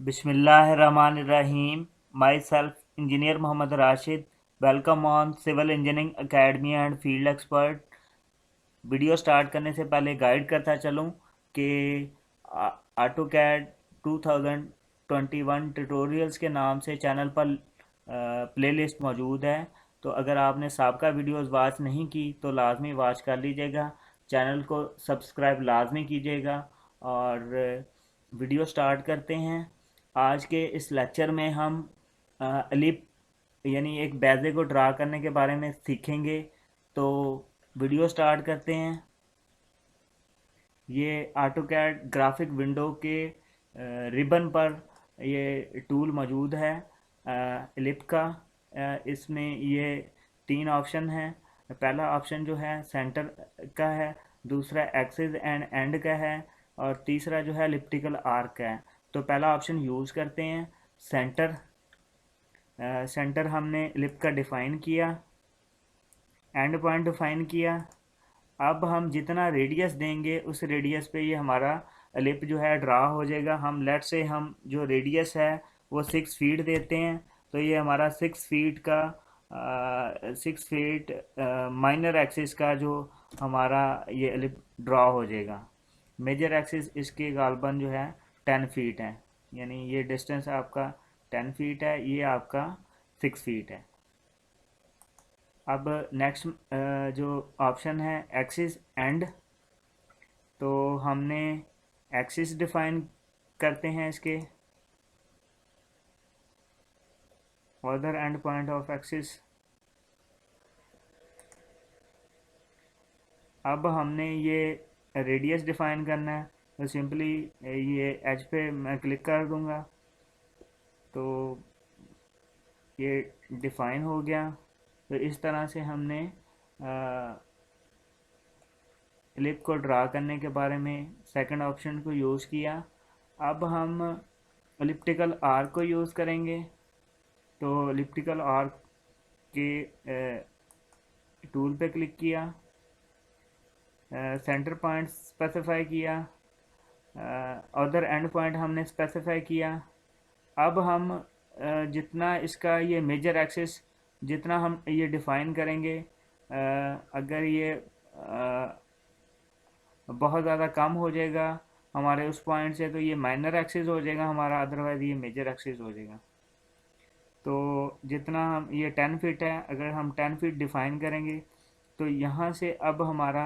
Bismillahirrahmanirrahim. Myself, Engineer Mohammad Rashid. Welcome on Civil Engineering Academy and Field Expert. Video start करने से पहले guide करता चलूँ कि AutoCAD 2021 ट्यूटोरियल्स के नाम से चैनल पर प्लेलिस्ट मौजूद है। तो अगर आपने साबका वीडियोस वॉच नहीं की तो लाजमी वॉच कर लीजिएगा। चैनल को सब्सक्राइब लाजमी कीजिएगा और वीडियो स्टार्ट करते हैं। आज के इस लेक्चर में हम एलिप यानी एक बेज़े को ड्रा करने के बारे में सीखेंगे। तो वीडियो स्टार्ट करते हैं। ये ऑटोकैड ग्राफिक विंडो के रिबन पर ये टूल मौजूद है एलिप का। इसमें ये 3 ऑप्शन हैं। पहला ऑप्शन जो है सेंटर का है, दूसरा एक्सिस एंड एंड का है और तीसरा जो है एलिप्टिकल आर्क का है। तो पहला ऑप्शन यूज़ करते हैं सेंटर। सेंटर हमने एलिप का डिफ़ाइन किया, एंड पॉइंट डिफ़ाइन किया। अब हम जितना रेडियस देंगे उस रेडियस पे ये हमारा एलिप जो है ड्रा हो जाएगा। हम लेट से हम जो रेडियस है वो 6 फीट देते हैं, तो ये हमारा 6 फीट का 6 फीट माइनर एक्सिस का जो हमारा ये एलिप ड्रा हो जाएगा। मेजर एक्सिस इसके गालबन जो है 10 फीट है, यानी ये डिस्टेंस आपका 10 फीट है, ये आपका 6 फीट है। अब नेक्स्ट जो ऑप्शन है एक्सिस एंड, तो हमने एक्सिस डिफाइन करते हैं इसके, other and point of axis. अब हमने ये रेडियस डिफाइन करना है, तो सिंपली ये एच पे मैं क्लिक कर दूंगा तो ये डिफाइन हो गया। तो इस तरह से हमने एलिप को ड्रा करने के बारे में सेकंड ऑप्शन को यूज़ किया। अब हम एलिप्टिकल आर्क को यूज़ करेंगे। तो एलिप्टिकल आर्क के टूल पे क्लिक किया, सेंटर पॉइंट स्पेसिफाई किया, अदर एंड पॉइंट हमने स्पेसिफाई किया। अब हम जितना इसका ये मेजर एक्सिस जितना हम ये डिफ़ाइन करेंगे, अगर ये बहुत ज़्यादा कम हो जाएगा हमारे उस पॉइंट से तो ये माइनर एक्सिस हो जाएगा हमारा, अदरवाइज़ ये मेजर एक्सिस हो जाएगा। तो जितना हम ये 10 फीट है, अगर हम 10 फीट डिफ़ाइन करेंगे तो यहाँ से अब हमारा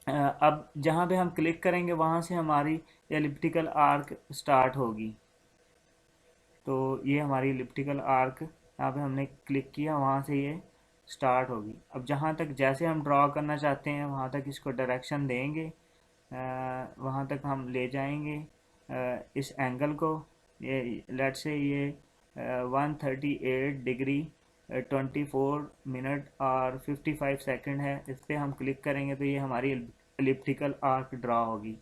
अब जहाँ पे हम क्लिक करेंगे वहाँ से हमारी एलिप्टिकल आर्क स्टार्ट होगी। तो ये हमारी एलिप्टिकल आर्क यहाँ पे हमने क्लिक किया, वहाँ से ये स्टार्ट होगी। अब जहाँ तक जैसे हम ड्रॉ करना चाहते हैं वहाँ तक इसको डायरेक्शन देंगे, वहाँ तक हम ले जाएंगे इस एंगल को। ये लेट से ये 138 डिग्री 24 मिनट और 55 सेकंड है। इस पर हम क्लिक करेंगे तो ये हमारी एलिप्टिकल आर्क ड्रा होगी।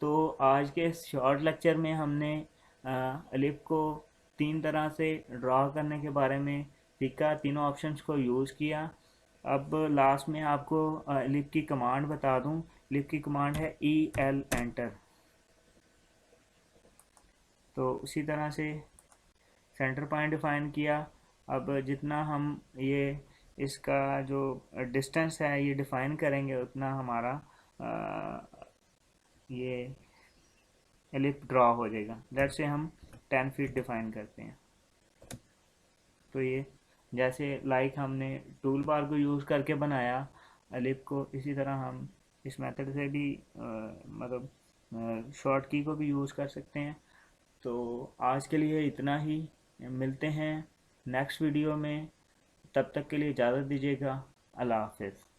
तो आज के शॉर्ट लेक्चर में हमने एलिप को 3 तरह से ड्रा करने के बारे में सीखा, तीनों ऑप्शंस को यूज़ किया। अब लास्ट में आपको एलिप की कमांड बता दूं। एलिप की कमांड है EL एंटर। तो उसी तरह से सेंटर पॉइंट डिफाइन किया। अब जितना हम ये इसका जो डिस्टेंस है ये डिफाइन करेंगे उतना हमारा ये एलिप ड्रॉ हो जाएगा। लेट्स से हम 10 फीट डिफाइन करते हैं। तो ये जैसे लाइक हमने टूल बार को यूज़ करके बनाया एलिप को, इसी तरह हम इस मेथड से भी मतलब शॉर्ट की को भी यूज़ कर सकते हैं। तो आज के लिए इतना ही, मिलते हैं नेक्स्ट वीडियो में। तब तक के लिए इजाज़त दीजिएगा। अल्लाह हाफ़िज़।